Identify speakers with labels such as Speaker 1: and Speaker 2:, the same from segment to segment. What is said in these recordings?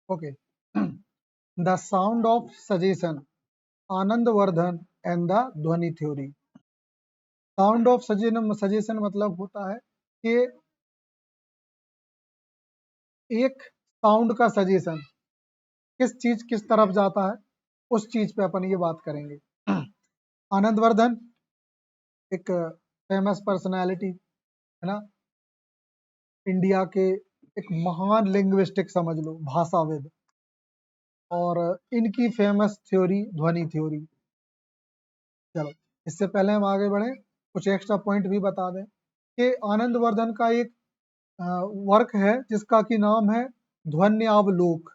Speaker 1: Okay. The sound of suggestion, Anandavardhana and the ध्वनि theory. Sound of suggestion मतलब होता है कि एक साउंड का सजेशन किस चीज किस तरफ जाता है, उस चीज पे अपन ये बात करेंगे। आनंदवर्धन एक फेमस पर्सनालिटी है ना, इंडिया के एक महान लिंग्विस्टिक समझ लो, भाषाविद। और इनकी फेमस थ्योरी ध्वनि थ्योरी। चलो, इससे पहले हम आगे बढ़े, कुछ एक्स्ट्रा पॉइंट भी बता दें कि आनंदवर्धन का एक वर्क है जिसका कि नाम है ध्वन्यावलोक,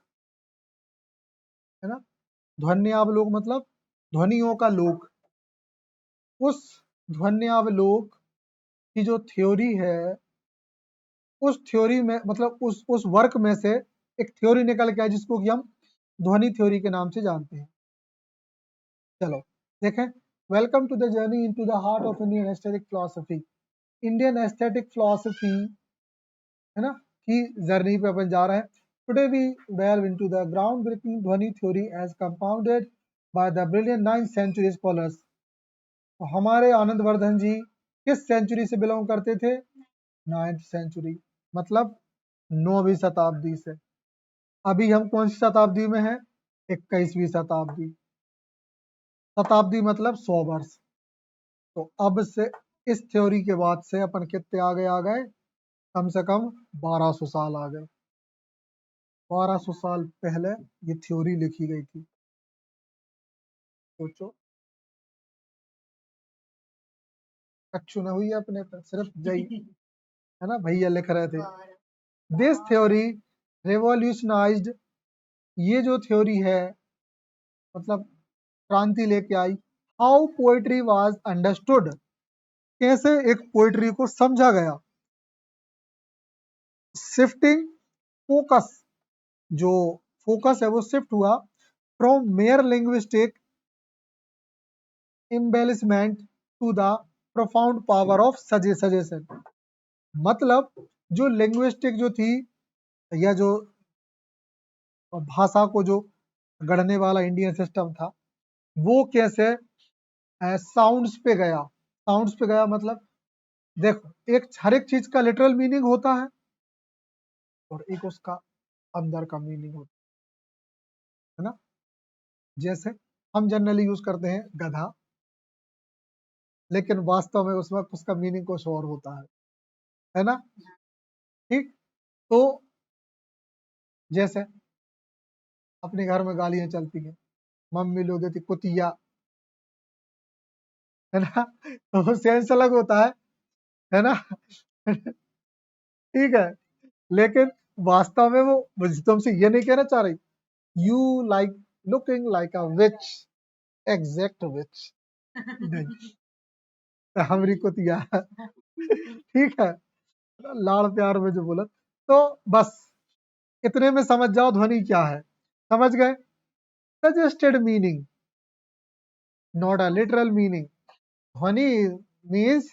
Speaker 1: है ना। ध्वन्यावलोक मतलब ध्वनियों का लोक। उस ध्वन्यावलोक की जो थ्योरी है, उस थ्योरी में मतलब उस वर्क में से एक थ्योरी निकल के आया जिसको कि हम ध्वनि थ्योरी के नाम से जानते हैं। चलो देखें, welcome to the journey into the heart of Indian aesthetic philosophy. Indian aesthetic philosophy, है ना, की जर्नी पे अपन जा रहे हैं। Today we delve into the groundbreaking ध्वनि theory as compounded by the brilliant 9th century scholars। तो हमारे आनंदवर्धन जी किस सेंचुरी से बिलोंग करते थे? 9th सेंचुरी, मतलब 9वीं शताब्दी से। अभी हम कौन सी शताब्दी में हैं? 21वीं शताब्दी। शताब्दी मतलब 100 वर्ष। तो अब से इस थ्योरी के बाद से अपन कितने आगे आ गए? कम से कम 1200 साल आ गए। 1200 साल पहले ये थ्योरी लिखी गई थी। सोचो, कच्चू न हुई अपने पर, सिर्फ जई, है ना, भैया लिख रहे थे। दिस थ्योरी रेवोल्यूशनाइज्ड, ये जो थ्योरी है मतलब क्रांति लेके आई। हाउ पोएट्री वाज अंडरस्टूड, कैसे एक पोएट्री को समझा गया। शिफ्टिंग फोकस, जो फोकस है वो शिफ्ट हुआ from mere linguistic embellishment to the profound power of suggestion. मतलब जो लिंग्विस्टिक जो थी, या जो भाषा को जो गढ़ने वाला इंडियन सिस्टम था, वो कैसे साउंड्स पे गया। साउंड्स पे गया मतलब देखो, एक हर एक चीज का लिटरल मीनिंग होता है और एक उसका अंदर का मीनिंग होता है ना। जैसे हम जनरली यूज करते हैं गधा, लेकिन वास्तव में उस वक्त उसका मीनिंग कुछ और होता है ना। ठीक, तो जैसे अपने घर में गालियां चलती हैं, मम्मी लोग देती कुतिया, है ना, तो वो सेंस अलग होता है ना। ठीक है, लेकिन वास्तव में वो मुझे तुमसे ये नहीं कहना चाह रही you like looking like a witch, exact witch नहीं, हमारी कुतिया। ठीक है, लाड़ प्यार में जो बोला, तो बस इतने में समझ जाओ ध्वनि क्या है। समझ गए? Suggested meaning, not a literal meaning. ध्वनि means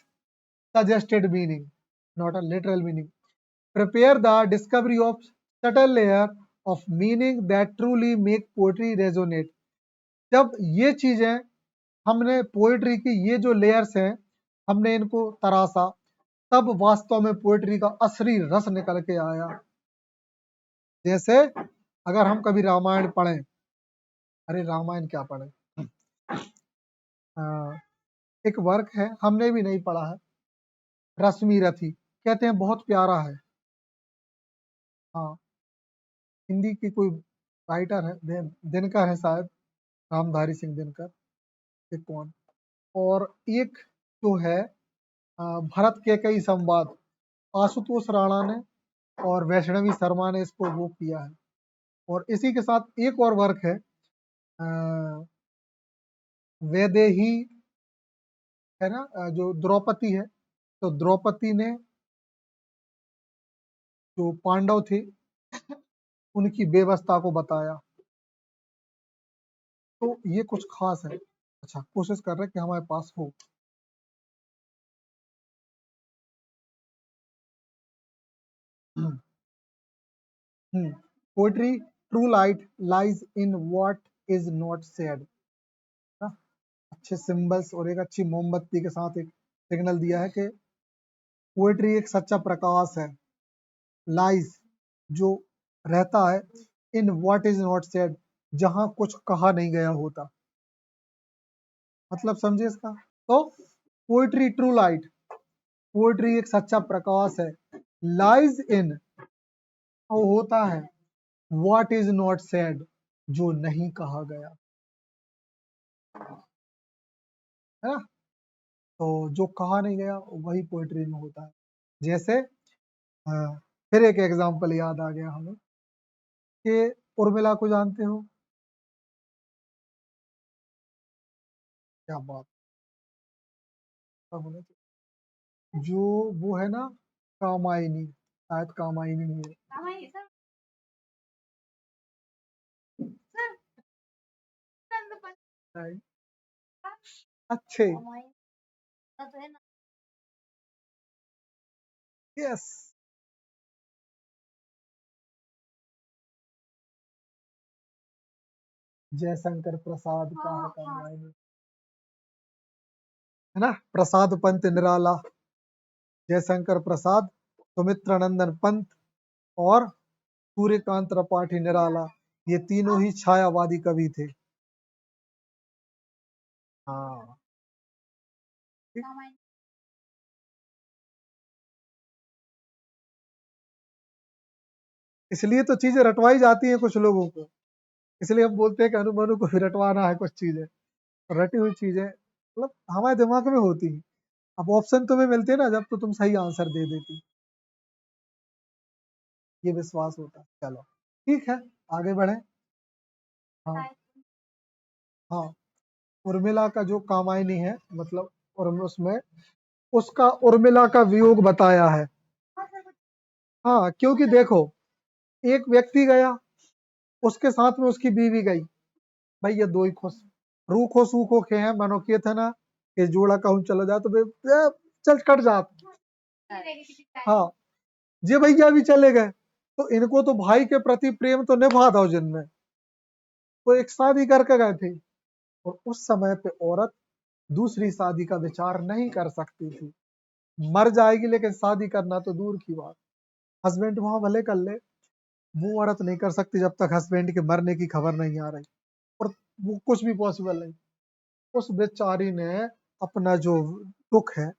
Speaker 1: suggested meaning, not a literal meaning. Prepare the discovery of subtle layer of meaning that truly make poetry resonate। जब ये चीजें हमने पोएट्री की ये जो लेयर्स हैं, हमने इनको तराशा, तब वास्तव में पोएट्री का असली रस निकल के आया। जैसे अगर हम कभी रामायण पढ़ें, अरे रामायण क्या पढ़े, एक वर्क है हमने भी नहीं पढ़ा है, रश्मि रथी, कहते हैं बहुत प्यारा है। हाँ, हिंदी की कोई राइटर है, दिनकर है शायद, रामधारी सिंह दिनकर, एक कौन, और एक जो है भरत के कई संवाद, आशुतोष राणा ने और वैष्णवी शर्मा ने इसको वो किया है। और इसी के साथ एक और वर्क है वैदेही, है ना, जो द्रौपदी है, तो द्रौपदी ने जो पांडव थे उनकी बेवस्था को बताया। तो ये कुछ खास है। अच्छा, कोशिश कर रहे हैं कि हमारे पास हो। Poetry true light lies in what is not said. अच्छे सिंबल्स और एक अच्छी मोमबत्ती के साथ एक सिग्नल दिया है कि पोएट्री एक सच्चा प्रकाश है, लाइज जो रहता है, इन व्हाट इज नॉट सेड जहां कुछ कहा नहीं गया होता। मतलब समझे इसका? तो पोएट्री ट्रू लाइट, पोएट्री एक सच्चा प्रकाश है, लाइज इन वो होता है व्हाट इज नॉट सेड जो नहीं कहा गया है ना। तो जो कहा नहीं गया वही पोएट्री में होता है। जैसे फिर एक एग्जांपल याद आ गया हमें कि उर्मिला को जानते हो? क्या बात होने जो वो है ना, कामायनी, शायद कामायनी नहीं है, अच्छे, यस, जयशंकर प्रसाद का है कामायनी, है ना। प्रसाद पंत निराला, जयशंकर प्रसाद, सुमित्रानंदन पंत और सूर्यकांत त्रिपाठी निराला, ये तीनों ही छायावादी कवि थे। हाँ, इसलिए तो चीजें रटवाई जाती हैं कुछ लोगों को, इसलिए हम बोलते हैं कि अनुमनु को भी रटवाना है कुछ चीजें, रटी हुई चीजें मतलब हमारे दिमाग में होती है। अब ऑप्शन तुम्हें मिलते ना जब तो तुम सही आंसर दे देती, ये विश्वास होता है। चलो ठीक है, आगे बढ़े। हाँ हाँ, उर्मिला का जो कामायनी है मतलब, और उसमें उसका उर्मिला का वियोग बताया है। हाँ, क्योंकि देखो एक व्यक्ति गया, उसके साथ में उसकी बीवी गई, भाई ये दो ही खुश, रूखो सूखो खे हैं मनो के थे ना कि जोड़ा कहूं चला जाए तो चल कट जात। हाँ, ये भैया भी चले गए, तो इनको तो भाई के प्रति प्रेम तो निभा था जिनमें, वो एक शादी करके गए थे, और उस समय पे औरत दूसरी शादी का विचार नहीं कर सकती थी, मर जाएगी लेकिन शादी करना तो दूर की बात, हस्बैंड वहां भले कर ले, वो औरत नहीं कर सकती जब तक हस्बैंड के मरने की खबर नहीं आ रही, और वो कुछ भी पॉसिबल नहीं। उस बेचारी ने अपना जो दुख है,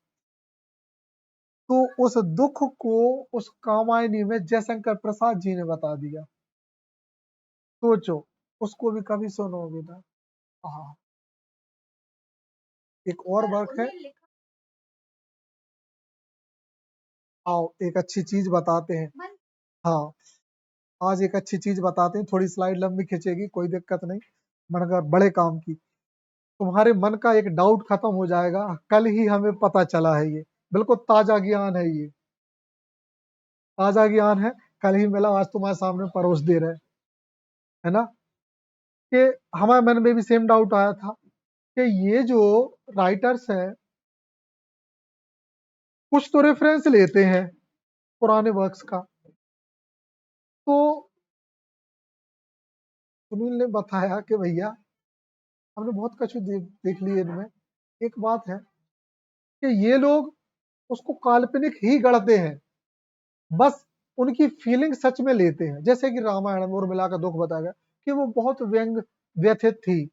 Speaker 1: तो उस दुख को उस कामायनी में जयशंकर प्रसाद जी ने बता दिया। सोचो, उसको भी कभी सुनोगे ना। हाँ, एक और वर्क है, आओ एक अच्छी चीज बताते हैं। हाँ, आज एक अच्छी चीज बताते हैं, थोड़ी स्लाइड लंबी खिंचेगी कोई दिक्कत नहीं, मगर बड़े काम की, तुम्हारे मन का एक डाउट खत्म हो जाएगा, कल ही हमें पता चला है, ये बिल्कुल ताजा ज्ञान है, ये ताजा ज्ञान है, कल ही मिला, आज तुम्हारे सामने परोस दे रहे हैं, है ना। कि हमारे मन में भी सेम डाउट आया था कि ये जो राइटर्स हैं कुछ तो रेफरेंस लेते हैं पुराने वर्क्स का, तो सुनील ने बताया कि भैया हमने बहुत कुछ देख लिए इनमें, एक बात है कि ये लोग उसको काल्पनिक ही गढ़ते हैं, बस उनकी फीलिंग सच में लेते हैं। जैसे कि रामायण में उर्मिला का दुख बताया गया कि वो बहुत व्यथित थी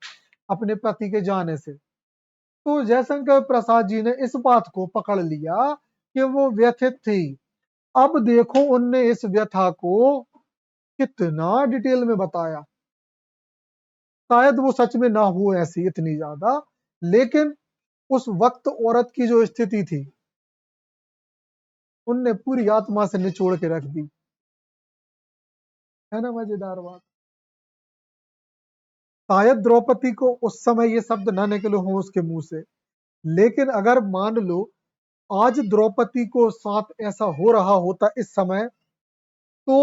Speaker 1: अपने पति के जाने से, तो जयशंकर प्रसाद जी ने इस बात को पकड़ लिया कि वो व्यथित थी। अब देखो उनने इस व्यथा को कितना डिटेल में बताया, शायद वो सच में ना हो ऐसी इतनी ज्यादा, लेकिन उस वक्त औरत की जो स्थिति थी उनने पूरी आत्मा से निचोड़ के रख दी, है ना मजेदार बात। शायद द्रौपदी को उस समय ये शब्द न निकले हों उसके मुंह से, लेकिन अगर मान लो आज द्रौपदी को साथ ऐसा हो रहा होता इस समय, तो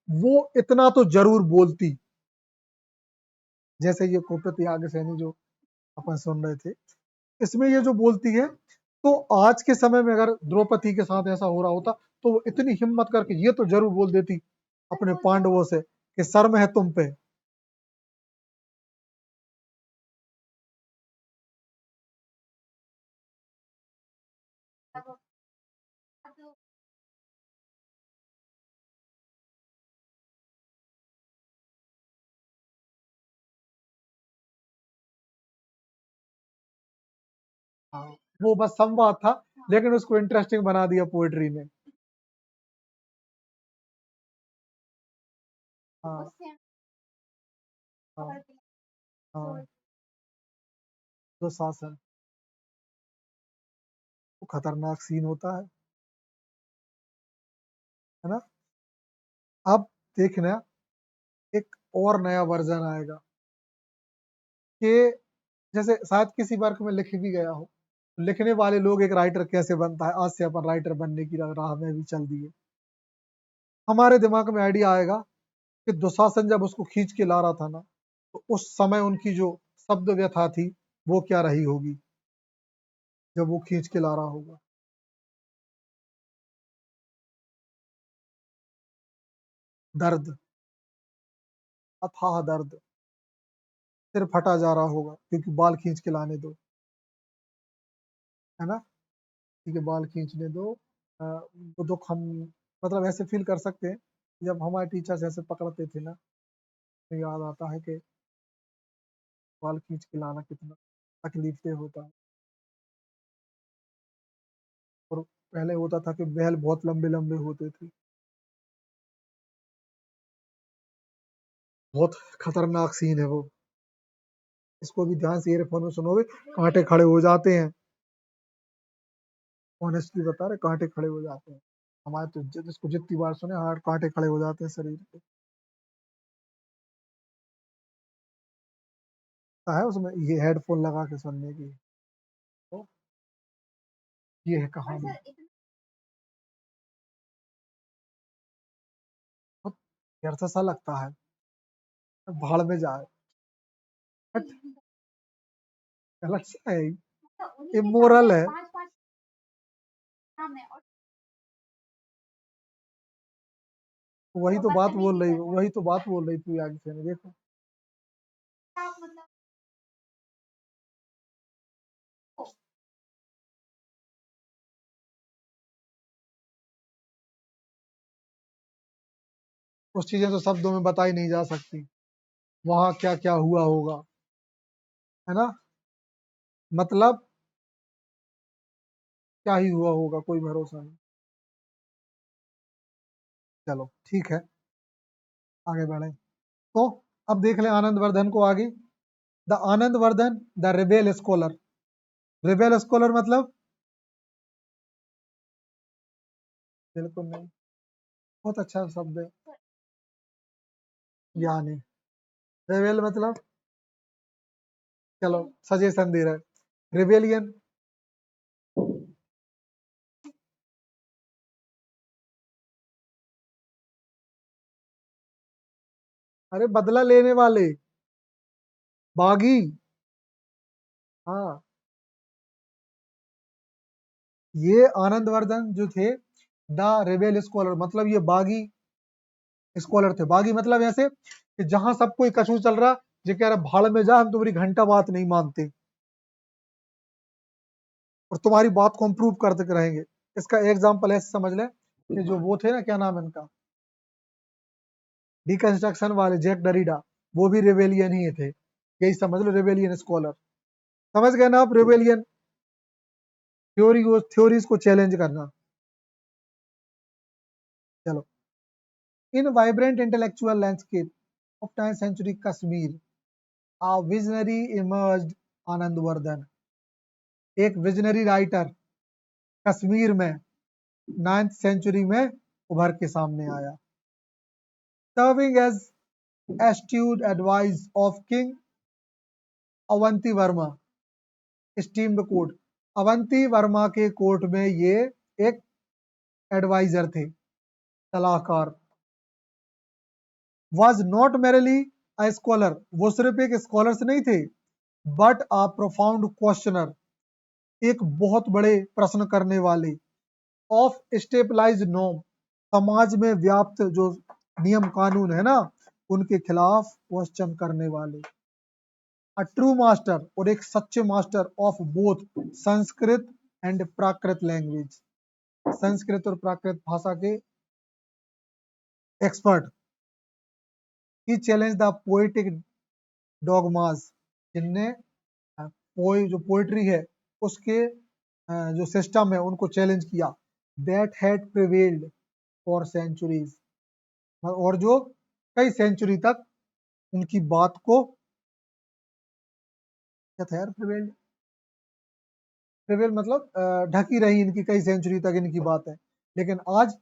Speaker 1: वो इतना तो जरूर बोलती, जैसे ये कोपति आगे सैनी जो अपन सुन रहे थे, इसमें ये जो बोलती है, तो आज के समय में अगर द्रौपदी के साथ ऐसा हो रहा होता तो वो इतनी हिम्मत करके ये तो जरूर बोल देती अपने पांडवों से कि शर्म है तुम पे। हाँ, वो बस संवाद था, लेकिन उसको इंटरेस्टिंग बना दिया पोएट्री ने। हाँ हाँ हाँ। जो शासन, वो खतरनाक सीन होता है ना। अब देखना, एक और नया वर्जन आएगा कि जैसे शायद किसी वर्क में लिख भी गया हो, लिखने वाले लोग एक राइटर कैसे बनता है, आज से अपन राइटर बनने की राह में भी चल दिए। हमारे दिमाग में आइडिया आएगा कि दुशासन जब उसको खींच के ला रहा था ना, तो उस समय उनकी जो शब्द व्यथा थी वो क्या रही होगी जब वो खींच के ला रहा होगा। दर्द, अथाह दर्द, सिर फटा जा रहा होगा क्योंकि बाल खींच के लाने दो, है ना। ठीक है, बाल खींचने दो। वो दुख हम मतलब ऐसे फील कर सकते हैं, जब हमारे टीचर्स ऐसे पकड़ते थे ना, तो याद आता है कि बाल खींच के लाना कितना तकलीफ दे होता है। और पहले होता था कि बैल बहुत लंबे लंबे होते थे। बहुत खतरनाक सीन है वो। इसको भी ध्यान से ईयरफोन में सुनोगे, कांटे खड़े हो जाते हैं। ऑनेस्टली बता रहे, कांटे खड़े हो जाते हैं। हमारे तो जिसको जितनी बार सुने, हार्ट कांटे खड़े हो जाते हैं शरीर पे। है उसमें ये हेडफोन लगा के सुनने की। तो ये है कहानी। बहुत डर सा लगता है, भाड़ में जाए। बट गलत सा है, इमोरल है। वही तो बात बोल रही, वही तो बात बोल रही थी आगे से, देखो। कुछ चीजें तो शब्दों में बताई नहीं जा सकती, वहां क्या क्या हुआ होगा, है ना। मतलब क्या ही हुआ होगा, कोई भरोसा नहीं। चलो ठीक है, आगे बढ़े। तो अब देख ले आनंद वर्धन को आगे। The Anand Vardhan the rebel scholar. Rebel scholar मतलब, बिल्कुल नहीं। बहुत अच्छा शब्द है, ज्ञानी। रिबेल मतलब, चलो सजेशन दे रहे, रिबेलियन। अरे बदला लेने वाले, बागी। हाँ, ये आनंद वर्धन जो थे, द रिबेल स्कॉलर मतलब ये बागी स्कॉलर थे। बागी मतलब ऐसे कि जहां सब कोई कछू चल रहा, जो कह रहा भाड़ में जा, हम तुम्हारी घंटा बात नहीं मानते और तुम्हारी बात को हम प्रूव करते रहेंगे। इसका एग्जाम्पल ऐसे समझ लें कि जो वो थे ना, क्या नाम है इनका, डिकंस्ट्रक्शन वाले जैक डरीडा, वो भी रेबेलियन ही थे। यही समझ लो, रेबेलियन स्कॉलर। समझ गए ना आप, रेबेलियन थ्योरीज को चैलेंज करना। चलो, in vibrant intellectual landscape of 10th century Kashmir, a visionary emerged, Anand Vardhan एक विजनरी राइटर कश्मीर में 9th सेंचुरी में उभर के सामने आया। Serving as astute advice of King Avanti Varma, esteemed court. Avanti Varma के कोर्ट में ये एक एडवाइजर थे, सलाहकार। Was not merely a scholar, वो सिर्फ एक स्कॉलर नहीं थे, बट अ प्रोफाउंड क्वेश्चनर, एक बहुत बड़े प्रश्न करने वाले, ऑफ स्टेबलाइज नॉर्म, समाज में व्याप्त जो नियम कानून है ना, उनके खिलाफ क्वेश्चन करने वाले। अ ट्रू मास्टर, और एक सच्चे master of both Sanskrit and Prakrit language, Sanskrit और प्राकृत भाषा के expert. He challenge the poetic dogmas, जिनने जो पोइट्री है उसके जो सिस्टम है उनको चैलेंज किया। That had prevailed for centuries, और जो कई सेंचुरी तक उनकी बात को क्या था यार, प्रिवेल्ड, प्रिवेल मतलब ढकी रही इनकी कई सेंचुरी तक इनकी बात है। लेकिन आज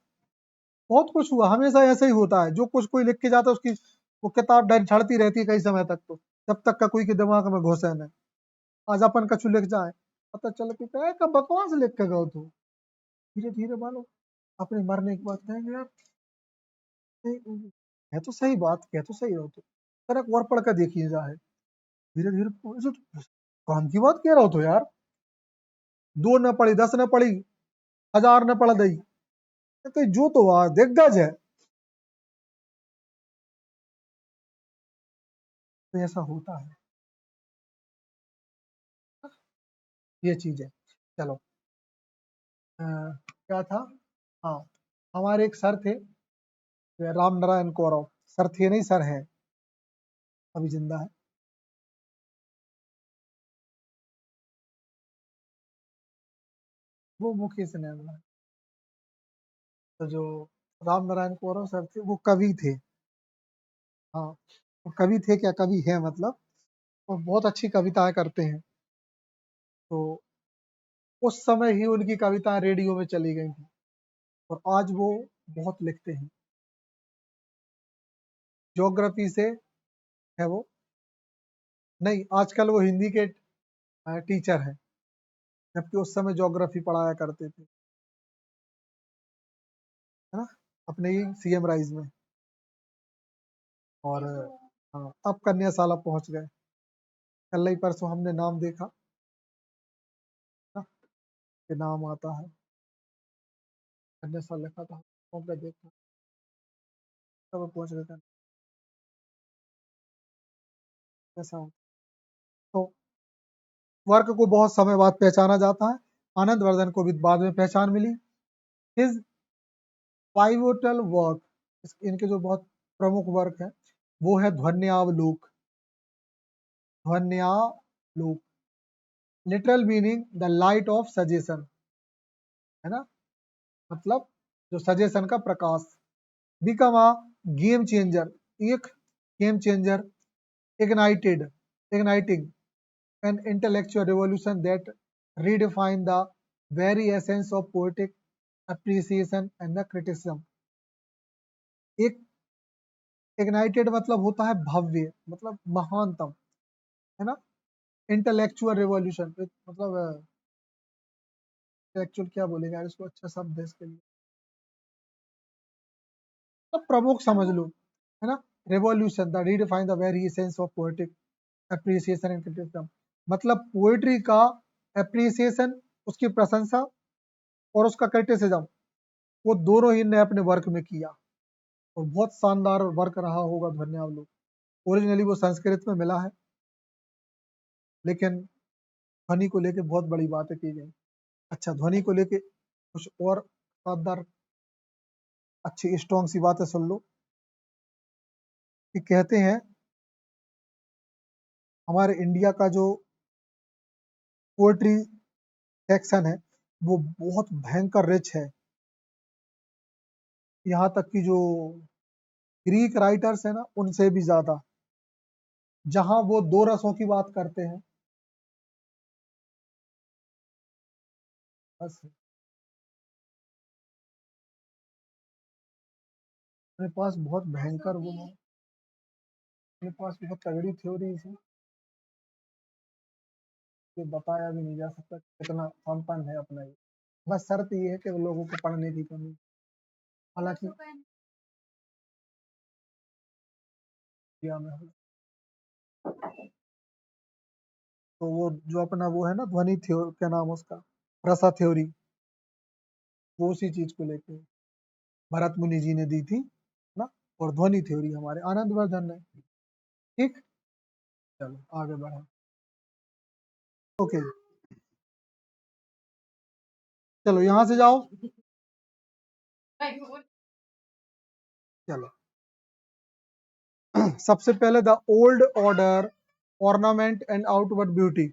Speaker 1: बहुत कुछ हुआ, हमेशा ऐसा ही होता है, जो कुछ कोई लिख के जाता है उसकी वो किताब डर छड़ती रहती है कई समय तक, तो जब तक का कोई के दिमाग में घुसे न। आज अपन कछु लिख जाए पता चल के क्या का बकवास लिख के गए, तो धीरे धीरे मानो अपने मरने के बाद कहेंगे यार है तो सही बात, कह तो सही हो, तो तरह और पढ़ कर देखिए जाए, धीरे धीरे तो काम की बात कह रहा हो तो यार, 2 न पढ़ी 10 न पढ़ी 1000 न पढ़ दई, तो जो तो दिग्गज है, तो ऐसा होता है, ये चीज है। चलो क्या था, हाँ, हमारे एक सर थे राम नारायण कौरव, सर थे नहीं सर हैं, अभी जिंदा है। वो मुकेश ने बोला। तो जो राम नारायण कौरव सर थे वो कवि थे, हाँ, वो कवि थे, क्या कवि है मतलब, वो बहुत अच्छी कविताएं करते हैं। तो उस समय ही उनकी कविताएं रेडियो में चली गई थी, और आज वो बहुत लिखते हैं, ज्योग्राफी से है वो, नहीं आजकल वो हिंदी के टीचर हैं, जबकि उस समय ज्योग्राफी पढ़ाया करते थे, है ना, अपने ही सीएम राइज में। और हाँ, अब कन्याशाला पहुंच गए, कल ही परसों हमने नाम देखा ना, कि नाम आता है, कन्याशाला लिखा था, फोन पे देखा, तब पहुंच गए कैसा हो। तो वर्क को बहुत समय बाद पहचाना जाता है, आनंद वर्धन को भी बाद में पहचान मिली। हिज पाइवोटल वर्क, इनके जो बहुत प्रमुख वर्क है वो है Dhvanyavaloka, Dhvanyaloka, literal meaning the light of suggestion, है ना, मतलब जो सजेशन का प्रकाश। बिकम अ गेम चेंजर, एक game changer, ignited, igniting an intellectual revolution that redefine the very essence of poetic appreciation and the criticism। एक इग्नाइटेड मतलब होता है भव्य, मतलब महानतम, है ना, इंटेलेक्चुअल रिवॉल्यूशन मतलब इंटेलेक्चुअल क्या बोलेगा यार इसको, अच्छा शब्द है इसके लिए, तो प्रमुख समझ लो, है ना, revolution the redefine the very essence of poetic appreciation and criticism, मतलब पोएट्री का एप्रिसिएशन, उसकी प्रशंसा और उसका क्रिटिसिज्म, वो दोनों ही ने अपने वर्क में किया, और बहुत शानदार वर्क रहा होगा ध्वन्यावलोक। ओरिजिनली वो संस्कृत में मिला है, लेकिन ध्वनि को लेके बहुत बड़ी बातें की गई। अच्छा, ध्वनि को लेके कुछ और शानदार अच्छी स्ट्रॉन्ग सी बातें सुन लो, कि कहते हैं हमारे इंडिया का जो पोएट्री सेक्शन है वो बहुत भयंकर रिच है, यहाँ तक कि जो ग्रीक राइटर्स है ना उनसे भी ज्यादा, जहां वो 2 रसों की बात करते हैं, बस मेरे पास बहुत भयंकर वो है, मेरे पास बहुत तगड़ी थ्योरी है, कि बताया भी नहीं जा सकता कितना संपन्न है अपना ये, बस शर्त ये है कि वो लोगों को पढ़ने की कमी, हालांकि इंडिया में हो। तो वो जो अपना वो है ना ध्वनि थ्योरी, क्या नाम उसका, रसा थ्योरी, वो उसी चीज को लेके भरत मुनि जी ने दी थी ना, और ध्वनि थ्योरी हमारे आनंदवर्धन ने। ठीक, चलो आगे बढ़े। ओके, चलो यहां से जाओ। चलो सबसे पहले the old order, ornament and outward beauty.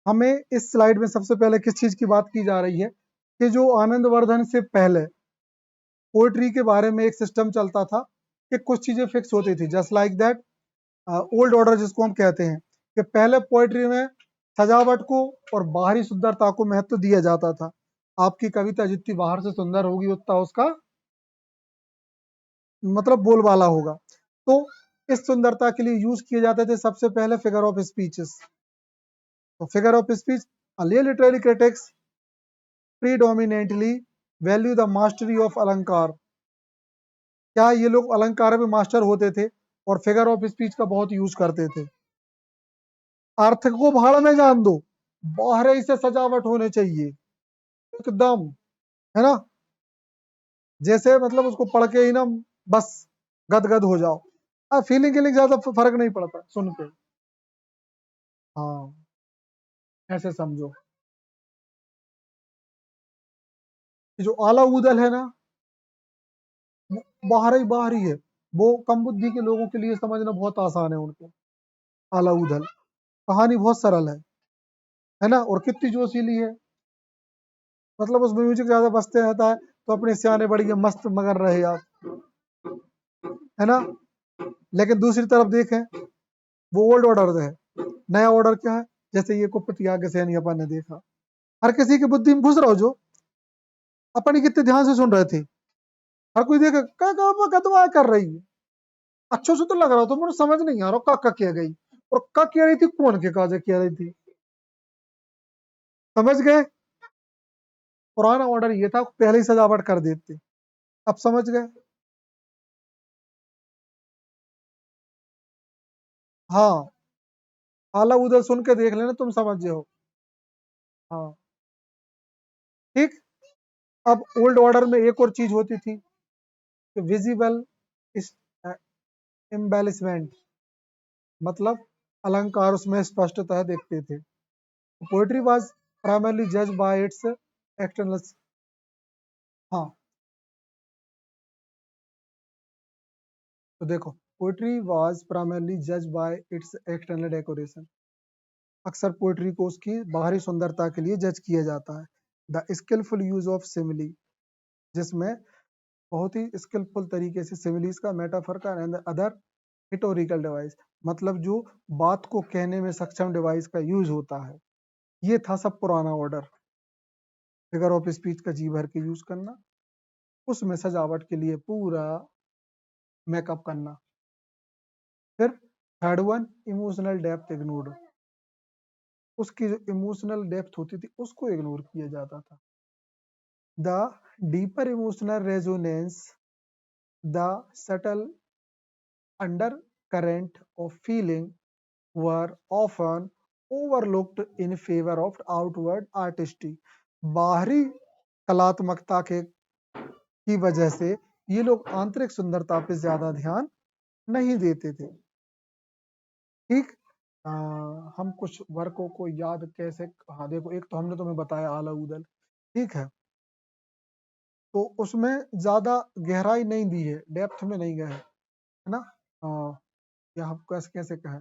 Speaker 1: हमें इस स्लाइड में सबसे पहले किस चीज की बात की जा रही है कि जो आनंदवर्धन से पहले पोएट्री के बारे में एक सिस्टम चलता था कि कुछ चीजें फिक्स होती थी, just like that old order जिसको हम कहते हैं, कि पहले पोएट्री में सजावट को और बाहरी सुंदरता को महत्व दिया जाता था। आपकी कविता जितनी बाहर से सुंदर होगी उतना उसका मतलब बोलबाला होगा। तो इस सुंदरता के लिए यूज किए जाते थे सबसे पहले फिगर ऑफ स्पीचेस। तो figure of speech, literary critics predominantly value the mastery of अलंकार। क्या ये लोग अलंकार में मास्टर होते थे और फिगर ऑफ स्पीच का बहुत यूज करते थे। अर्थ को भाड़ में जान दो, बाहर ही से सजावट होने चाहिए एकदम, है ना, जैसे मतलब उसको पढ़ के ही ना बस गदगद हो जाओ। फीलिंग के लिए ज्यादा फर्क नहीं पड़ता सुन के। हाँ, ऐसे समझो कि जो आला उदल है ना, बाहर ही है। वो कम बुद्धि के लोगों के लिए समझना बहुत आसान है उनको। आला उदल कहानी बहुत सरल है ना, और कितनी जोशीली है। मतलब उसमें म्यूजिक ज्यादा बजते रहता है तो अपने सियाने बड़ी मस्त मगर रहे आप, है ना। लेकिन दूसरी तरफ देखें, वो ओल्ड ऑर्डर है। नया ऑर्डर क्या है, जैसे ये कुपति आगे से अपन ने देखा, हर किसी की बुद्धि में घुस रहा हो, जो अपन ही कितने ध्यान से सुन रहे थे। हर कोई देखे क्या दुआ कर रही है, अच्छो से तो लग रहा था, मुझे समझ नहीं आ रहा का किया गई, और का कह रही थी, कौन के काजे कह रही थी। समझ गए, पुराना ऑर्डर ये था, पहले ही सजावट कर देते। अब समझ गए। हाँ, आला उधर सुन के देख लेना, तुम समझ जाओ। हाँ, ठीक। अब ओल्ड ऑर्डर में एक और चीज होती थी, विजिबल एम्बेलिशमेंट, मतलब अलंकार उसमें स्पष्टतः देखते थे। पोएट्री वाज प्राइमरली जज बाय इट्स एक्सटर्नल। हाँ, तो देखो, पोएट्री वाज प्राइमरली जज बाय इट्स एक्सटर्नल डेकोरेशन। अक्सर पोएट्री को उसकी बाहरी सुंदरता के लिए जज किया जाता है। The skilful use of simile, जिसमें बहुत ही स्किलफुल तरीके से सिमिलीज का, मेटाफर का एंड अदर हिटोरिकल डिवाइस, मतलब जो बात को कहने में सक्षम डिवाइस का यूज होता है। ये था सब पुराना ऑर्डर। फिगर ऑफ स्पीच का जी भर के यूज करना, उसमें सजावट के लिए पूरा मेकअप करना। फिर third one, emotional depth ignored. उसकी जो इमोशनल डेप्थ होती थी उसको इग्नोर किया जाता था। The deeper emotional resonance, the subtle under current of feeling were often overlooked in favor of outward artistry। बाहरी कलात्मकता के की वजह से ये लोग आंतरिक सुंदरता पे ज्यादा ध्यान नहीं देते थे। ठीक। आ, हम कुछ वर्कों को याद कैसे, हाँ देखो, एक तो हमने तुम्हें बताया आला उदल, ठीक है, तो उसमें ज्यादा गहराई नहीं दी है, डेप्थ में नहीं गए, है ना। या हम कैसे कैसे कहें,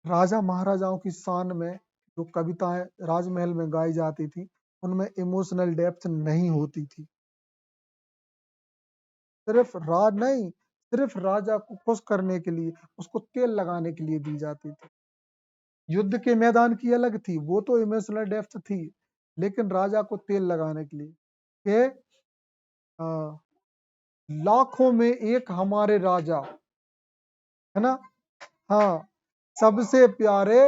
Speaker 1: राजा महाराजाओं की शान में जो कविताएं राजमहल में गाई जाती थी, उनमें इमोशनल डेप्थ नहीं होती थी। सिर्फ राज नहीं, सिर्फ राजा को खुश करने के लिए, उसको तेल लगाने के लिए दी जाती थी। युद्ध के मैदान की अलग थी, वो तो इमोशनल डेप्थ थी, लेकिन राजा को तेल लगाने के लिए के लाखों में एक हमारे राजा, है ना। हाँ, सबसे प्यारे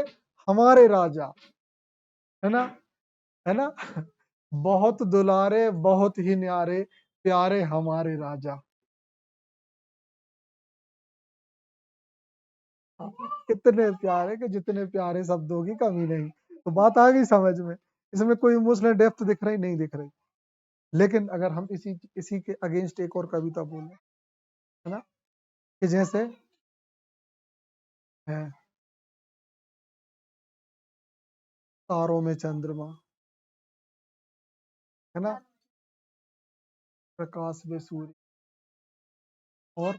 Speaker 1: हमारे राजा, है ना, है ना। बहुत दुलारे, बहुत ही न्यारे, प्यारे हमारे राजा। कितने प्यारे कि जितने प्यारे शब्दों की कमी नहीं। तो बात आ गई समझ में। इसमें कोई इमोशनल डेप्थ दिख रही नहीं दिख रही। लेकिन अगर हम इसी इसी के अगेंस्ट एक और कविता बोले, है ना, कि जैसे है तारों में चंद्रमा, है ना, प्रकाश में सूर्य, और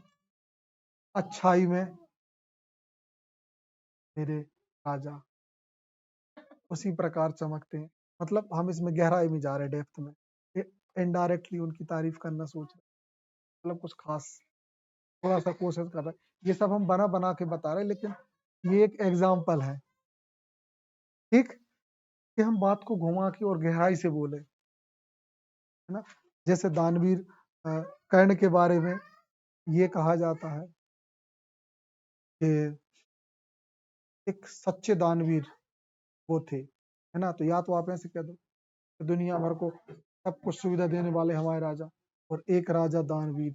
Speaker 1: अच्छाई में मेरे राजा, उसी प्रकार चमकते हैं। मतलब हम इसमें गहराई में जा रहे हैं, डेप्थ में, इनडायरेक्टली उनकी तारीफ करना सोच रहे हैं, मतलब कुछ खास थोड़ा सा कोशिश कर रहे हैं। ये सब हम बना बना के बता रहे हैं, लेकिन ये एक एग्जाम्पल है, ठीक, कि हम बात को घुमा के और गहराई से बोले, है ना। जैसे दानवीर कर्ण के बारे में ये कहा जाता है कि एक सच्चे दानवीर वो थे, है ना। तो या तो आप ऐसे कह दो कि दुनिया भर को सब कुछ सुविधा देने वाले हमारे राजा, और एक राजा दानवीर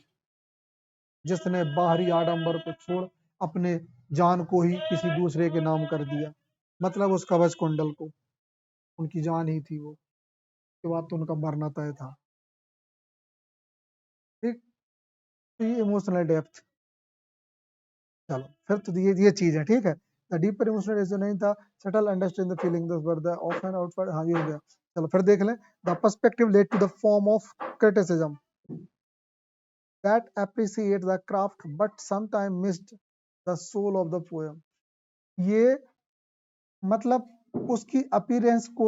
Speaker 1: जिसने बाहरी आडंबर को छोड़ अपने जान को ही किसी दूसरे के नाम कर दिया, मतलब उस कवच कुंडल को, उनकी जान ही थी वो, के बाद तो उनका मरना तय था, ठीक। तो ये इमोशनल डेप्थ, चलो फिर तो ये चीज है, ठीक है। The deeper emotional resonance the subtle understand the feeling दस वर द ऑफन आउटवर्ड, हाँ ये हो गया। चलो फिर देख लें, the perspective led to the form of criticism that appreciate the craft but sometimes missed the soul of the poem। ये मतलब उसकी अपीयरेंस को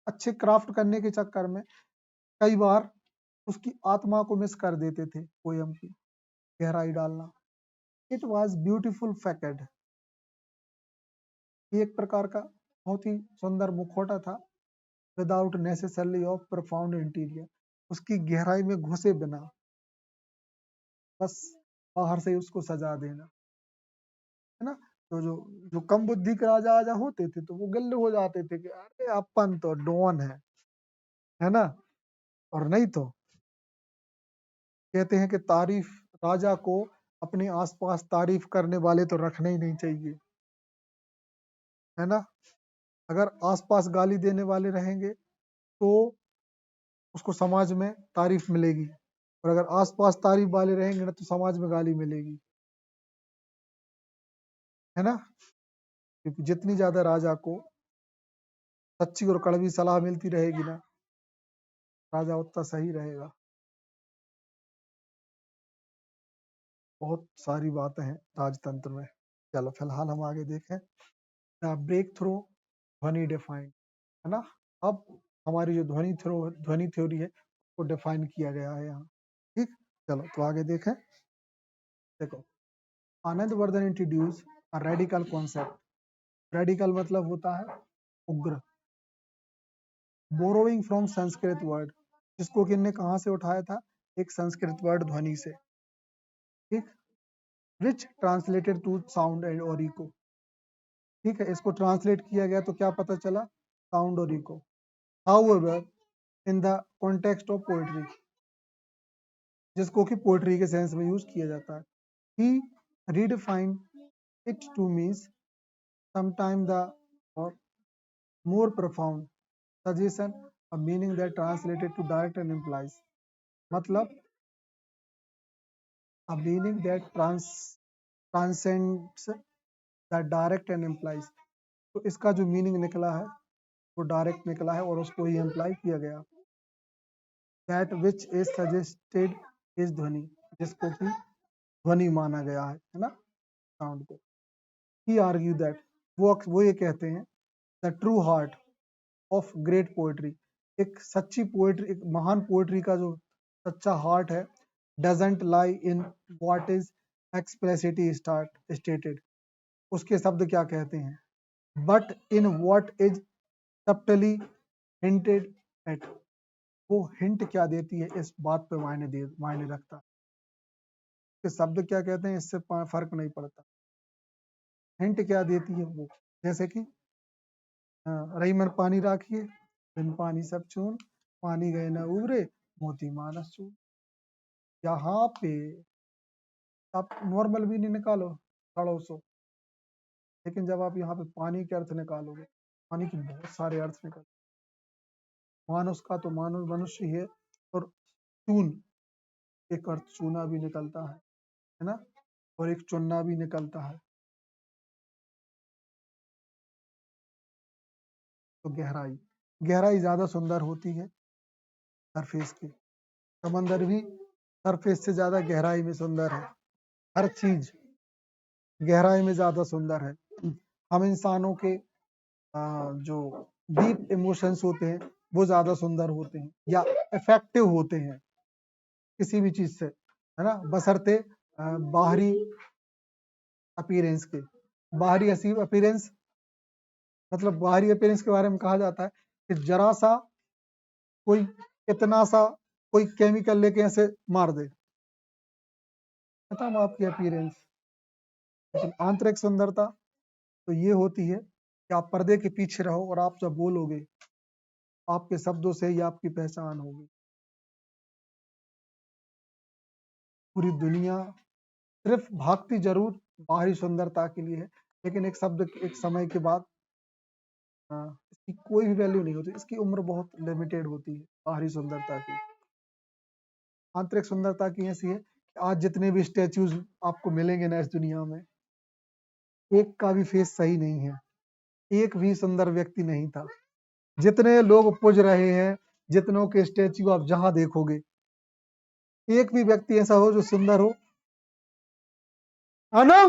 Speaker 1: अच्छे क्राफ्ट करने के चक्कर में कई बार उसकी आत्मा को मिस कर देते थे, पोयम की गहराई डालना। इट वॉज ब्यूटिफुल फैकेड, ये एक प्रकार का बहुत ही सुंदर मुखौटा था, without necessarily of profound interior, उसकी गहराई में घुसे बिना, बस बाहर से ही उसको सजा देना, है ना। तो जो जो कम बुद्धि के राजा आजा होते थे तो वो गिल्ले हो जाते थे कि अरे अपन तो डॉन है ना। और नहीं तो कहते हैं कि तारीफ, राजा को अपने आसपास तारीफ करने वाले तो रखने ही नहीं चाहिए, है ना। अगर आसपास गाली देने वाले रहेंगे तो उसको समाज में तारीफ मिलेगी, और अगर आसपास तारीफ वाले रहेंगे ना तो समाज में गाली मिलेगी, है ना। क्योंकि जितनी ज्यादा राजा को सच्ची और कड़वी सलाह मिलती रहेगी ना, राजा उतना सही रहेगा। बहुत सारी बातें हैं राजतंत्र में। चलो फिलहाल हम आगे देखें, द ब्रेक थ्रू ध्वनि डिफाइंड, है ना। अब हमारी जो ध्वनि थ्योरी है वो डिफाइन किया गया है यहाँ, ठीक। चलो तो आगे देखें, देखो, Anand Vardhan introduce a radical concept. Radical मतलब होता है उग्र, बोरोइंग फ्रॉम संस्कृत वर्ड, जिसको किन्ने कहाँ से उठाया था, एक संस्कृत वर्ड ध्वनि से, ठीक, विच ट्रांसलेटेड टू साउंड एंड और इको, ठीक है। इसको ट्रांसलेट किया गया तो क्या पता चला, साउंड और echo. However in the context of poetry, जिसको कि पोएट्री के सेंस में यूज किया जाता है, he redefine it to means sometime the or more profound suggestion a meaning that translated to direct and implies, मतलब a meaning that transcends the direct and implies। तो इसका जो मीनिंग निकला है वो डायरेक्ट निकला है और उसको ही इम्प्लाई किया गया, that which is suggested is ध्वनि, जिसको कि ध्वनि माना गया है ना, साउंड को। he argue that वो ये कहते हैं, the true heart of great poetry, एक सच्ची पोएट्री, एक महान पोएट्री का जो सच्चा हार्ट है, doesn't lie in what is expressly stated, उसके शब्द क्या कहते हैं, but in what is subtly hinted at, वो हिंट क्या देती है इस बात पे मायने रखता है कि शब्द क्या कहते हैं, इससे फर्क नहीं पड़ता, हिंट क्या देती है वो। जैसे कि रही मन पानी राखिए, बिन पानी सब चून, पानी गए न उबरे, मोती मानस चून। यहाँ पे आप नॉर्मल भी नहीं निकालो 650, लेकिन जब आप यहाँ पे पानी के अर्थ निकालोगे, पानी के बहुत सारे अर्थ निकल, मानुष का तो मानुष मनुष्य ही है, और चून एक अर्थ चूना भी निकलता है, है ना, और एक चुन्ना भी निकलता है। तो गहराई, गहराई ज्यादा सुंदर होती है सरफेस की। समंदर भी सरफेस से ज्यादा गहराई में सुंदर है। हर चीज गहराई में ज्यादा सुंदर है। हम इंसानों के जो डीप इमोशंस होते हैं वो ज्यादा सुंदर होते हैं या इफेक्टिव होते हैं किसी भी चीज से, है ना, बशर्ते बाहरी अपीयरेंस के। बाहरी अपीयरेंस मतलब बाहरी अपीयरेंस के बारे में कहा जाता है कि जरा सा कोई, इतना सा कोई केमिकल लेके ऐसे मार दे, खत्म आपकी अपीयरेंस। लेकिन आंतरिक सुंदरता तो ये होती है कि आप पर्दे के पीछे रहो और आप जब बोलोगे आपके शब्दों से ही आपकी पहचान होगी। पूरी दुनिया सिर्फ भागती जरूर बाहरी सुंदरता के लिए है, लेकिन एक समय के बाद इसकी कोई भी वैल्यू नहीं होती। इसकी उम्र बहुत लिमिटेड होती है बाहरी सुंदरता की। आंतरिक सुंदरता की ऐसी है कि आज जितने भी स्टेच्यूज आपको मिलेंगे ना इस दुनिया में, एक का भी फेस सही नहीं है, एक भी सुंदर व्यक्ति नहीं था। जितने लोग पूज रहे हैं, जितनों के स्टेच्यू आप जहां देखोगे, एक भी व्यक्ति ऐसा हो जो सुंदर हो, है ना।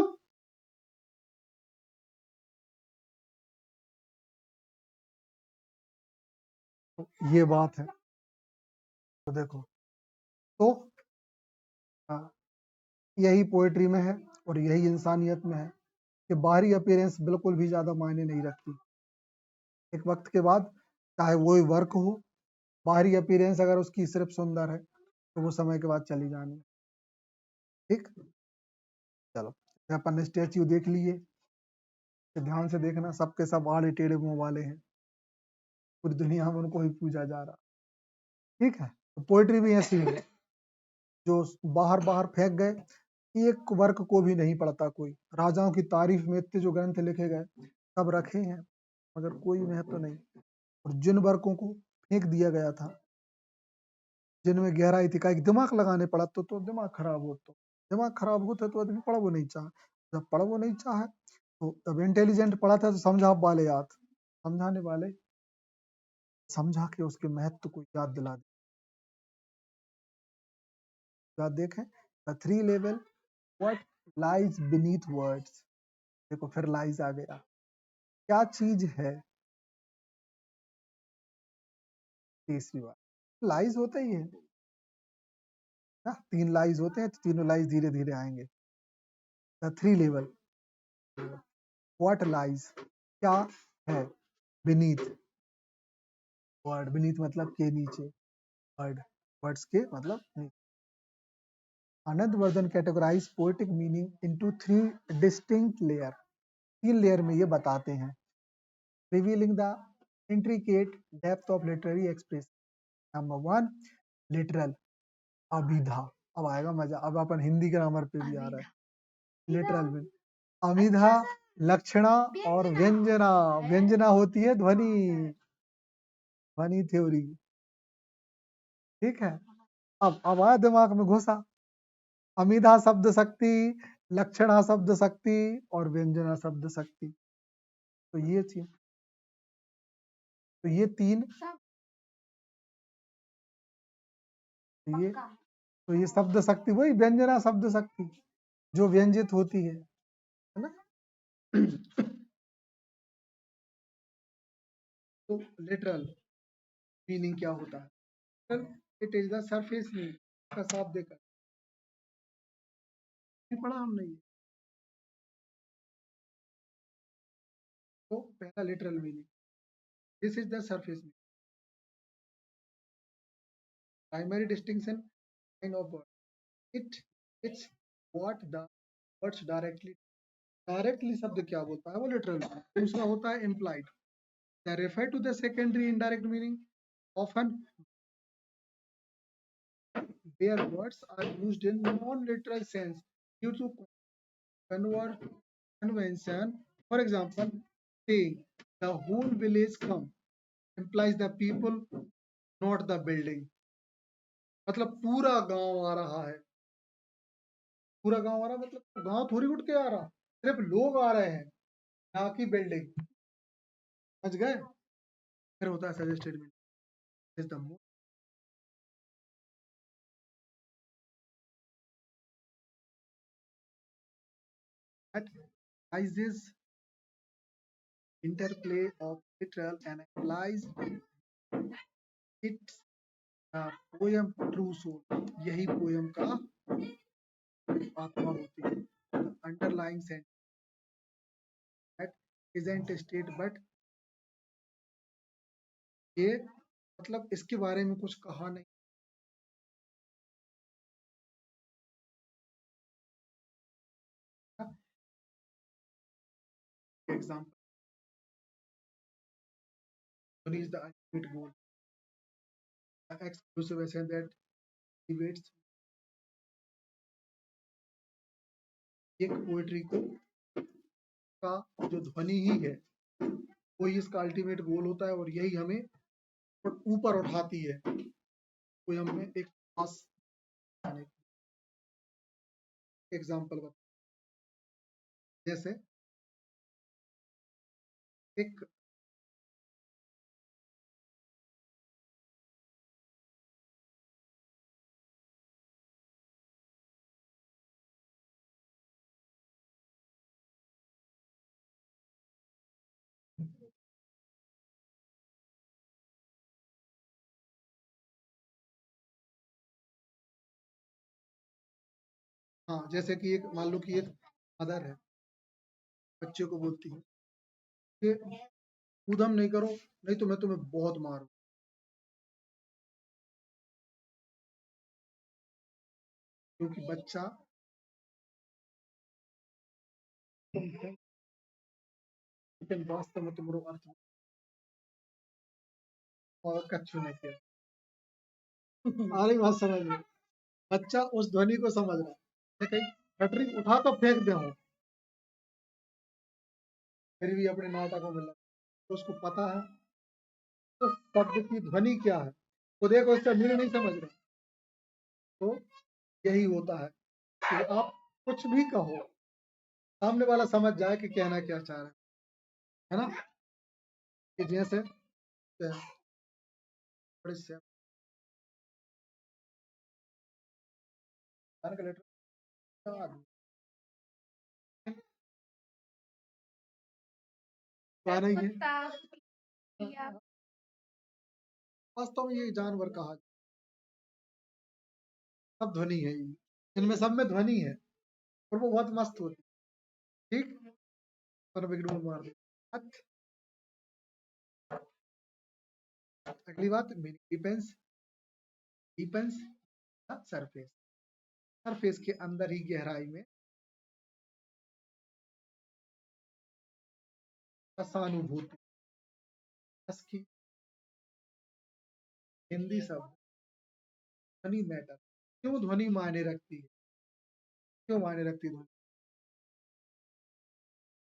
Speaker 1: ये बात है। तो देखो, तो हाँ, यही पोएट्री में है और यही इंसानियत में है कि बाहरी अपीयरेंस बिल्कुल भी ज्यादा मायने नहीं रखती। एक वक्त के बाद चाहे वो वर्क हो, बाहरी अपीयरेंस अगर उसकी सिर्फ सुंदर है तो वो समय के बाद चली जानी। ठीक, चलो, अपन ने स्टेच्यू देख लिए, तो ध्यान से देखना, सबके सब आड़े टेढ़े मुंह वाले हैं, पूरी दुनिया में उनको ही पूजा जा रहा। ठीक है, तो पोएट्री भी ऐसी है जो बाहर बाहर फेंक गए, एक वर्क को भी नहीं पढ़ता कोई। राजाओं की तारीफ में इतने जो ग्रंथ लिखे गए सब रखे हैं, मगर कोई महत्व नहीं। और जिन वर्कों को फेंक दिया गया था, जिनमें गहराई थी, का एक दिमाग लगाने पड़ा तो दिमाग खराब हो। तो दिमाग खराब होता तो आदमी पढ़ वो नहीं चाहे। जब पढ़ वो नहीं चाहे तो तब इंटेलिजेंट पढ़ा था तो समझा वाले याद, समझाने वाले समझा के उसके महत्व को याद दिला दे। याद देखें, the three level what lies beneath words. देखो फिर लाइज आ गया, क्या चीज है। तीसरी बात, लाइज होता ही है ना, तीन लाइज होते हैं तो तीनों लाइज धीरे धीरे आएंगे। The three level what lies, क्या है, बीनीथ वर्ड, बीनीथ मतलब के नीचे, वर्ड वर्ड्स के मतलब नीचे। Anandavardhan categorise poetic meaning into three distinct layer. तीन लेयर में ये बताते हैं, revealing the intricate depth of literary expression. Number one, literal, abhidha. अब आएगा मजा, अब अपन हिंदी ग्रामर पे भी आ रहा है। लिटरल में अभिधा, लक्षणा और व्यंजना। व्यंजना होती है ध्वनि, ध्वनि थ्योरी। ठीक है, अब आया दिमाग में घुसा, अमिधा शब्द शक्ति, लक्षणा शब्द शक्ति और व्यंजना शब्द शक्ति। तो ये चीज, तो ये तीन, ये तो ये शब्द शक्ति वही व्यंजना शब्द शक्ति जो व्यंजित होती है ना। तो लिटरल मीनिंग क्या होता है? It is the surface meaning का साफ देखा नहीं पढ़ा हमने ये। तो पहला literal meaning, this is the surface meaning. Primary distinction kind of word, it's what the words directly. Directly शब्द क्या बोलता है वो लिटरल। दूसरा होता है implied, they refer to the secondary indirect meaning, often where words are used in non-literal sense due to convention. For example, saying the whole village come implies the people, not the building. मतलब पूरा गांव आ रहा है, पूरा गांव आ रहा, मतलब गांव थोड़ी उठ के आ रहा, सिर्फ लोग आ रहे हैं, ना कि बिल्डिंग। समझ गए? फिर होता है suggested meaning, is the that rises interplay of literal and implies its poem true soul। यही पोयम का आत्मा होती है। Underlying sentence that isn't state but, ये मतलब इसके बारे में कुछ कहा नहीं। Example, one is the ultimate goal, the exclusive essence that debates। एक पोएट्री को का जो ध्वनि ही है, वही इसका अल्टीमेट गोल होता है, और यही हमें ऊपर उठाती है पोयम में एक खास एग्जाम्पल बता। जैसे एक, हाँ जैसे कि एक मान लो कि एक मदर है, बच्चे को बोलती है कि ऊधम नहीं करो, नहीं तो मैं तुम्हें बहुत मारूं। क्योंकि बच्चा, लेकिन वास्तव में तुम्हारो अर्थ और कच्चू नहीं किया। आ रही बात समझ में? बच्चा उस ध्वनि को समझ रहा है, कहीं कटरी उठा तो फेंक दे हो, फिर भी अपने नाटक को मिला, तो उसको पता है तो शब्द की ध्वनि क्या है, तो देखो इसका मीनिंग नहीं समझ रहे। तो यही होता है कि आप कुछ भी कहो, सामने वाला समझ जाए कि कहना क्या चाह रहा है ना? कि जैसे थोड़ी सी का लेटर गाना ही है, वास्तव में ये जानवर कहा, सब ध्वनि है ये, इनमें सब में ध्वनि है, और वो बहुत मस्त होती है। ठीक, पर बिगड़ू मार दे। अगली बात, डिपेंस, डिपेंस सरफेस, सरफेस के अंदर ही गहराई में रसानुभूति। रस की हिंदी शब्द ध्वनि मैटर। क्यों ध्वनि मायने रखती है? क्यों मायने रखती है ध्वनि?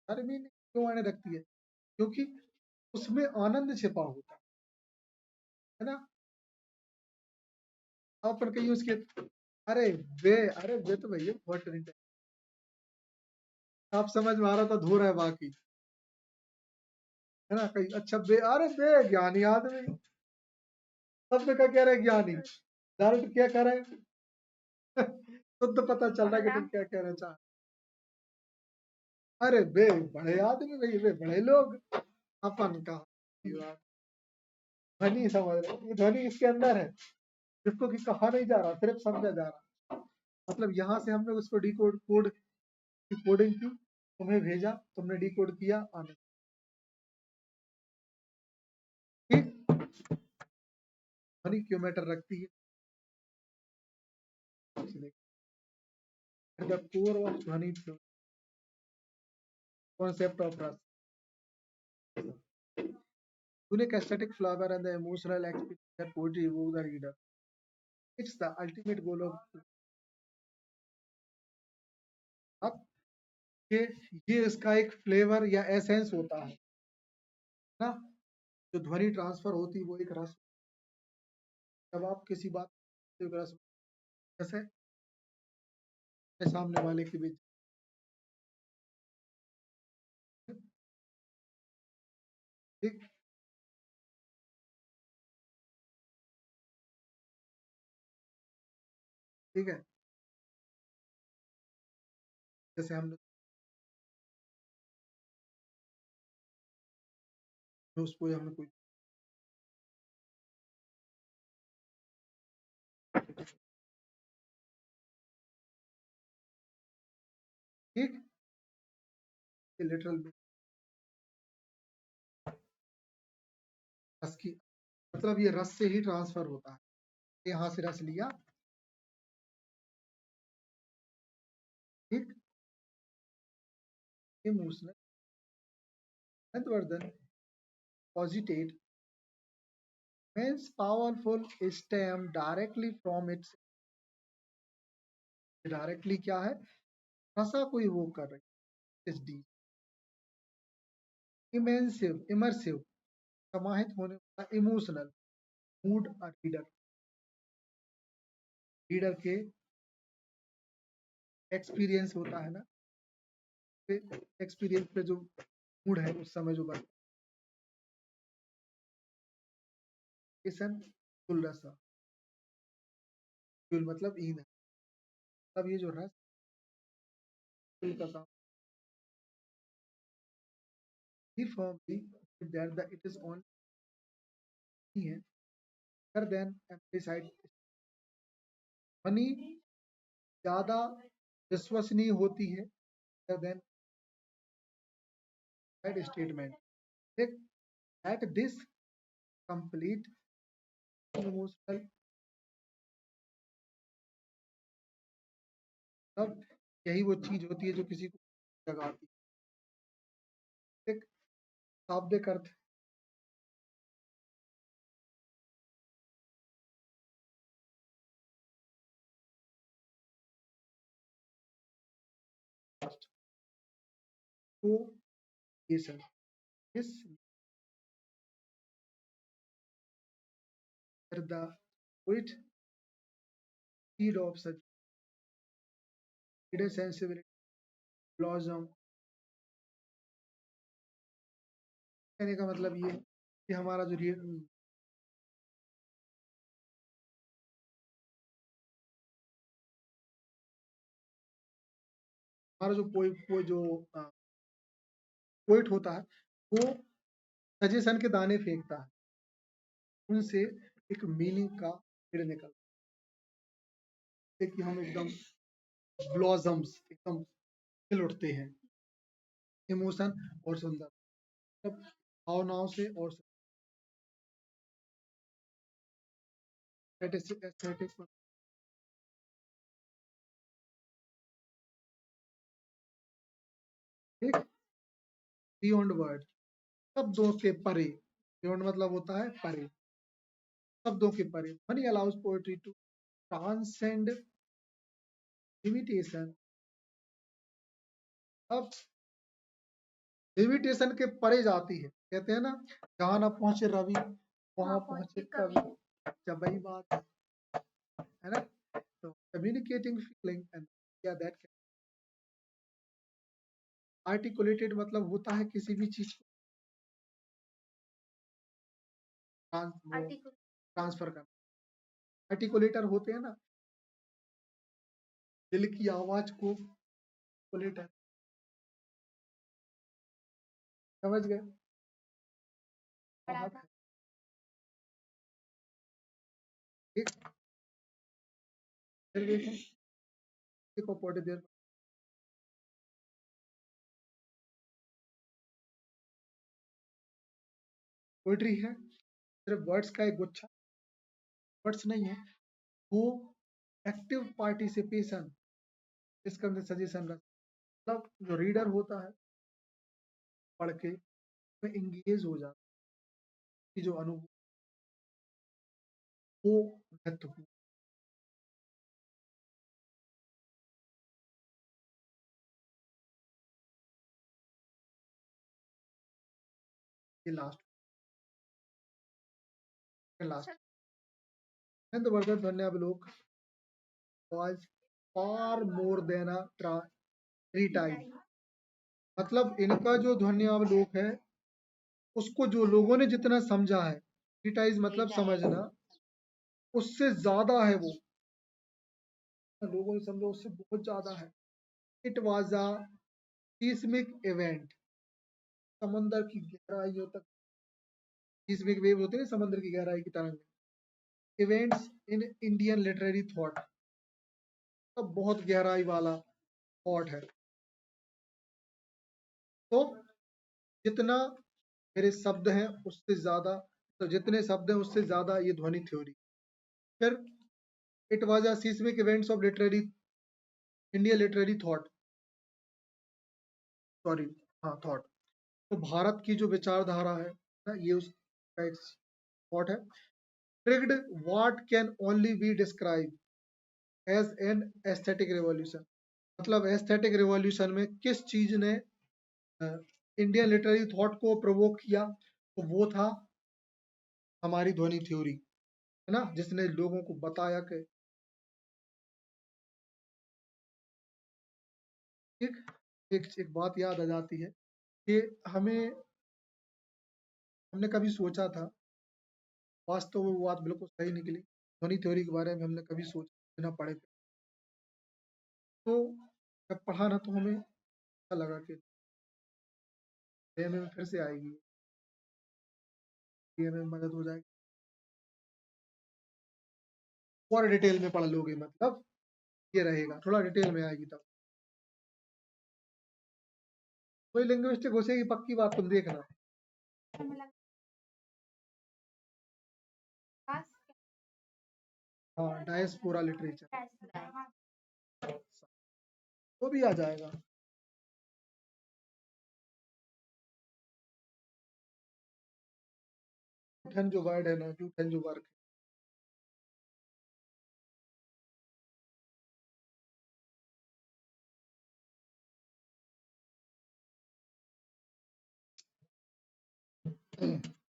Speaker 1: हर मीनिंग क्यों मायने रखती है? क्योंकि उसमें आनंद छिपा होता है ना? आप पर कहीं उसके, अरे अरे बे तो भैया बहुत ट्रेंड है, आप समझ में आ रहा था, धो रहा है बाकी, है ना? कहीं अच्छा बे, अरे बे ज्ञानी आदमी, शब्द का कह रहे हैं ज्ञानी, डायरेक्ट क्या कह रहे हैं? शुद्ध पता चल रहा है कि तुम क्या कहना चाह, अरे बे बड़े आदमी, भाई बे बड़े लोग, अपन का ध्वनि समझ रहे, ये ध्वनि इसके अंदर है, जिसको कि कहा नहीं जा रहा, सिर्फ समझा जा रहा। मतलब यहाँ से हमने उसको डिकोड कोड की कोडिंग की, तुम्हें भेजा, तुमने डिकोड किया, आने। ठीक, ध्वनि क्यों मैटर रखती है? द कोर ऑफ ध्वनि concept of rasa, unique aesthetic flavor and the emotional experience that poetry evoke the reader। It's the ultimate goal of अब कि ये इसका एक फ्लेवर या एसेंस होता है ना, जो ध्वनि ट्रांसफर होती है वो एक रस। जब आप किसी बात, एक रस, जैसे सामने वाले के बीच। ठीक, ठीक है। जैसे हम लोग उसको हमने कोई ठीक लिटरल रस की मतलब ये रस से ही ट्रांसफर होता है। यहाँ से रस लिया, ठीक। Emotional Vardhan posited means powerful stem directly from its directly क्या है, रसा को इवोक कर रही है। एच डी इमेंसिव इमर्सिव समाहित होने वाला, इमोशनल मूड रीडर रीडर के एक्सपीरियंस होता है ना, एक्सपीरियंस पे जो मूड है उस समय जो बनता है। रसा मतलब ईंधन, तब ये जो रस का काम firmly that it is only है other than amplified मनी ज्यादा विश्वसनीय होती है other than that statement that this complete emotional तब यही वो चीज होती है जो किसी को जगाती है। एक शाब्दिक अर्थ को ये सर इस the poet seed of such hidden sensibility blossom। कहने का मतलब ये कि हमारा जो हमारा जो पोइट होता है वो सजेशन के दाने फेंकता है, उनसे एक मीनिंग का पेड़ निकलता है कि हम एकदम ब्लॉसम्स एकदम खिल उठते हैं इमोशन और सुंदर सब भावनाओं से और एस्थेटिक्स ठीक बियॉन्ड वर्ड शब्दों के परे, बियॉन्ड मतलब होता है परे, शब्दों के परे। मनी allows poetry to transcend limitation. अब लिमिटेशन के परे जाती है, कहते हैं ना जहां ना पहुंचे रवि वहां पहुंचे कवि, जब वही बात है ना। तो कम्युनिकेटिंग फीलिंग एंड या दैट आर्टिकुलेटेड मतलब होता है किसी भी चीज को ट्रांसफर करना। आर्टिकुलेटर होते हैं ना, दिल की आवाज को आर्टिकुलेटर, समझ गए। ठीक, फिर देखें एक देर पोइट्री है सिर्फ वर्ड्स का एक गुच्छा, वर्ड्स नहीं है वो एक्टिव पार्टिसिपेशन, इसके अंदर सजेशन मतलब जो रीडर होता है पढ़ के में इंगेज हो जाता है, जो अनुभव वो महत्वपूर्ण। ये लास्ट लास्ट धन्यवाद लोग आज फार मोर देन अ ट्रीटाइज। मतलब इनका जो ध्वन्यावलोक है उसको जो लोगों ने जितना समझा है, ट्रीटाइज मतलब समझना, उससे ज्यादा है वो, लोगों ने समझा उससे बहुत ज्यादा है। It was a seismic event, समंदर की गहराइयों तक, सीस्मिक वेव होते हैं समंदर की गहराई की तरंग, events in Indian literary thought, तब बहुत गहराई वाला थॉट है। तो जितना मेरे शब्द हैं उससे ज्यादा, तो जितने शब्द हैं उससे ज्यादा ये ध्वनि थ्योरी। फिर it was a seismic events of literary Indian literary thought, sorry, हाँ थॉट। तो भारत की जो विचारधारा है ना, ये उसका एक थॉट है। Triggered what can only be described as an aesthetic revolution, मतलब एस्थेटिक रिवॉल्यूशन में किस चीज ने इंडियन लिटरेरी थॉट को प्रोवोक किया, तो वो था हमारी ध्वनि थ्योरी, है ना, जिसने लोगों को बताया कि एक एक बात याद आ जाती है कि हमने कभी सोचा था, वास्तव में वो बात बिल्कुल सही निकली, ध्वनि थ्योरी के बारे में हमने कभी सोचा बिना पढ़े थे। तो जब पढ़ा ना तो हमें अच्छा लगा कि में फिर से आएगी, में मदद हो जाएगी, और डिटेल में पढ़ लोगे, मतलब ये रहेगा, थोड़ा डिटेल में आएगी तब कोई लिंग्विस्टिक घुसेगी, पक्की बात, तुम देखना। हाँ, डायस्पोरा लिटरेचर वो भी आ जाएगा। जो वर्ड है ना, जो वर्क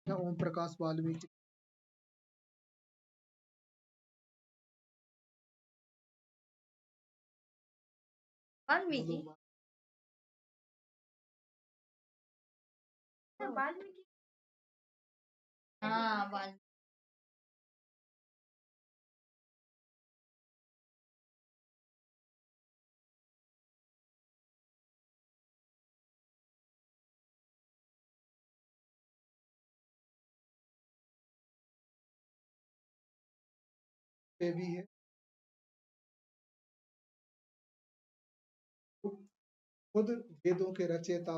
Speaker 1: या ओम प्रकाश वाल्मीकि, वाल्मीकि हाँ, भी है, खुद वेदों के रचयिता,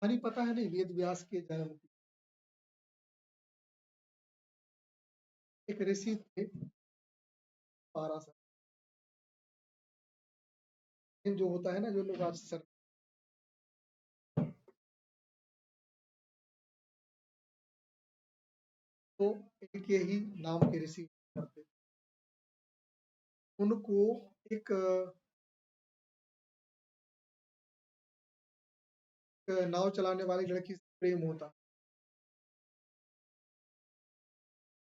Speaker 1: नहीं पता है, नहीं, वेद व्यास के जन्म, एक ऋषि थे पाराशर, जो होता है ना, जो लोग आपसे सर, तो इनके ही नाम के ऋषि करते, उनको एक नाव चलाने वाली लड़की से प्रेम होता,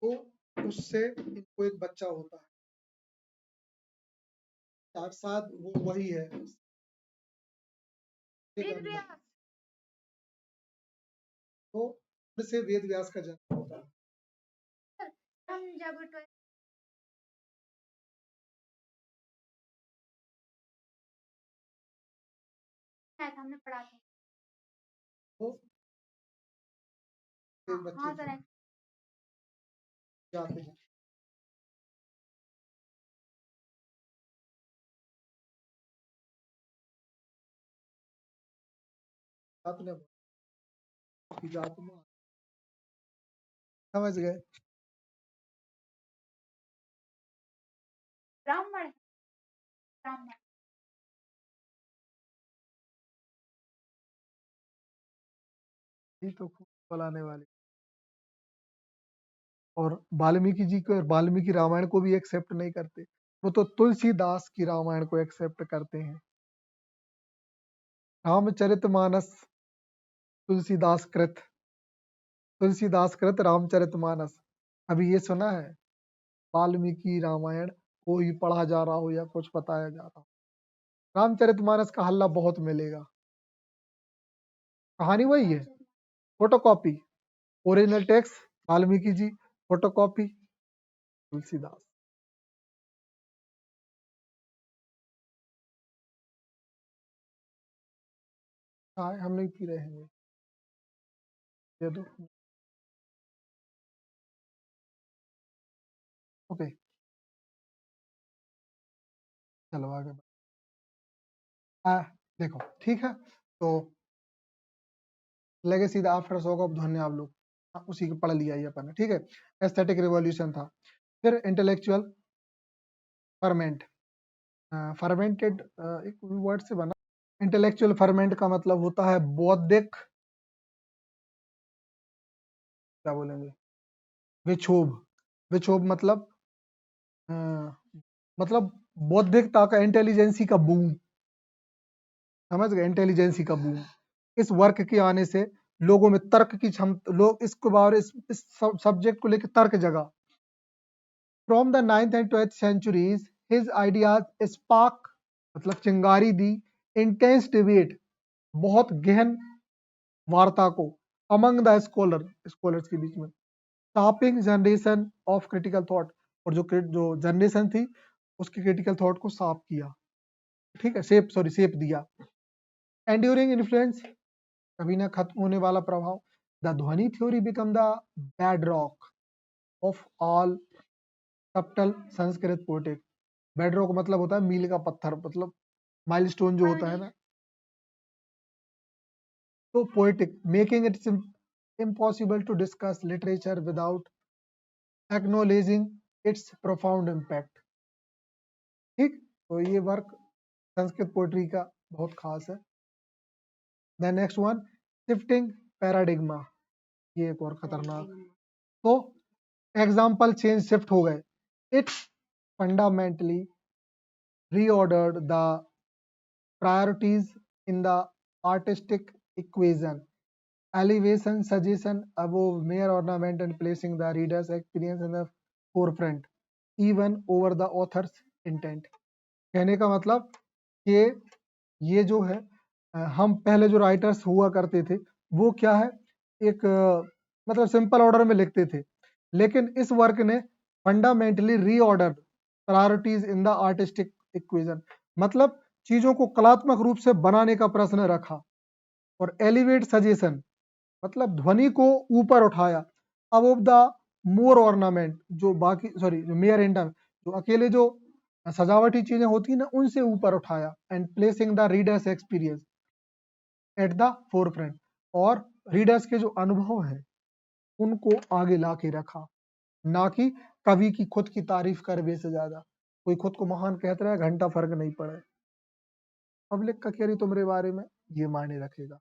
Speaker 1: तो उससे इनको एक बच्चा होता है, साथ साथ वो वही है, तो उनसे वेद व्यास का जन्म होता है। हम जब हमने पढ़ा था, तो एक बच्चे जाते हैं, जात ने जात में, समझ गए, ब्राह्मण, ब्राह्मण, ये तो खूब बुलाने वाली, और वाल्मीकि जी को, वाल्मीकि रामायण को भी एक्सेप्ट नहीं करते, वो तो तुलसीदास की रामायण को एक्सेप्ट करते हैं। रामचरितमानस तुलसीदास कृत, तुलसीदास कृत रामचरितमानस, अभी ये सुना है वाल्मीकि रामायण कोई पढ़ा जा रहा हो या कुछ बताया जा रहा हो? रामचरितमानस का हल्ला बहुत मिलेगा। कहानी वही है, photocopy, original text Valmiki ji, photocopy Tulsidas. चाय हम नहीं पी रहे हैं, दे दो। ओके, चलो आगे देखो ठीक है, तो legacy the after shock of ध्वनि आप लोग उसी को पढ़ लिया ये अपन ने, ठीक है। एस्थेटिक रिवॉल्यूशन था, फिर इंटेलेक्चुअल फर्मेंट, फर्मेंटेड एक वर्ड से बना। इंटेलेक्चुअल फर्मेंट का मतलब होता है बौद्धिक, क्या बोलेंगे, विक्षोभ। विक्षोभ अ, मतलब बौद्धिकता का, इंटेलिजेंसी का बूम, समझ गए, इंटेलिजेंसी का बूम। इस वर्क के आने से लोगों में तर्क की क्षमता, लोग इसके बारे, इस सब्जेक्ट को लेकर तर्क जगा। From the 9th and 12th centuries his ideas spark, मतलब चिंगारी दी, इंटेंस डिबेट, बहुत गहन वार्ता को, अमंग द स्कॉलर्स के बीच में, sharping generation of critical thought, और जो जनरेशन थी उसकी क्रिटिकल थॉट को शार्प किया, ठीक है, शेप दिया। एंड्यूरिंग इन्फ्लुएंस, कभी ना खत्म होने वाला प्रभाव। द ध्वनि theory become the bed rock of all subtle Sanskrit poetic. Bed rock मतलब होता है मील का पत्थर, मतलब माइलस्टोन जो होता है ना, तो poetic, making it impossible to discuss literature without acknowledging its profound impact, ठीक। तो ये वर्क संस्कृत पोएट्री का बहुत खास है। The next one, shifting paradigm, ये एक और खतरनाक। तो एग्जाम्पल चेंज, शिफ्ट हो गए। It fundamentally reordered the priorities in the artistic equation, elevation suggestion above mere ornament and placing the reader's experience in the forefront even over the author's intent। कहने का मतलब कि ये जो है, हम पहले जो राइटर्स हुआ करते थे वो क्या है, एक मतलब सिंपल ऑर्डर में लिखते थे, लेकिन इस वर्क ने fundamentally reorder priorities in the artistic equation, मतलब चीजों को कलात्मक रूप से बनाने का प्रश्न रखा, और एलिवेट सजेशन मतलब ध्वनि को ऊपर उठाया, अब द मोर ऑर्नामेंट, जो बाकी जो मेयर इंडम, जो अकेले जो सजावटी चीजें होती है ना उनसे ऊपर उठाया, and placing the readers experience at the forefront, और रीडर्स के जो अनुभव हैं उनको आगे ला के रखा, ना कि कवि की खुद की तारीफ करने से ज्यादा। कोई खुद को महान कहता रहे, घंटा फर्क नहीं पड़े, पब्लिक का क्या रही तुम्हारे बारे में, ये मायने रखेगा।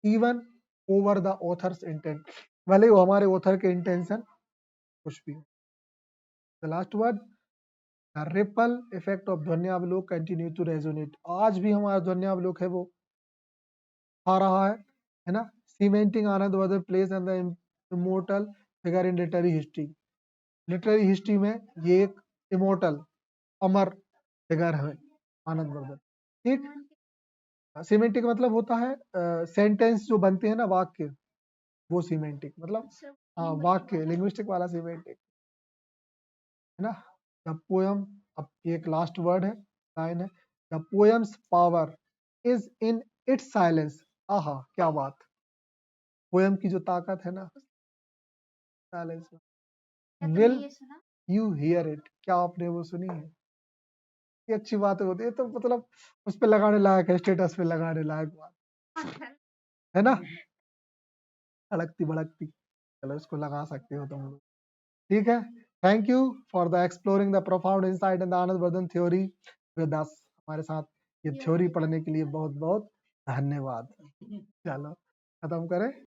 Speaker 1: Even over the author's intent, भले वो हमारे ऑथर के इंटेंशन कुछ भी। The last word, the ripple effect of Dhvanyaloka continue to resonate, आज भी हमारा ध्वन्यावलोक है वो आ रहा है ना। Cementing Anand Vardhan place and the immortal figure in literary history, literary history में ये एक इमोर्टल, अमर फिगर है आनंद वर्धन, ठीक। सीमेंटिक मतलब होता है सेंटेंस जो बनते हैं ना, वाक्य, वो सीमेंटिक मतलब, हाँ वाक्य, लिंग्विस्टिक वाला सीमेंटिक, है ना। द पोयम, अब एक लास्ट वर्ड है, लाइन है, the poems power is in its silence, आहा क्या बात, पोयम की जो ताकत है ना साइलेंस में, विल यू हियर इट, क्या आपने वो सुनी है, ये अच्छी बात होती है, तो मतलब उस पे लगाने लायक है, स्टेटस पे लगाने लायक बात है ना, अड़कती भड़कती, चलो इसको लगा सकते हो तुम लोग, ठीक है। Thank you for the exploring the profound insight in the Anand Vardhan theory with us, हमारे साथ ये थ्योरी पढ़ने के लिए बहुत बहुत धन्यवाद। चलो खत्म करें।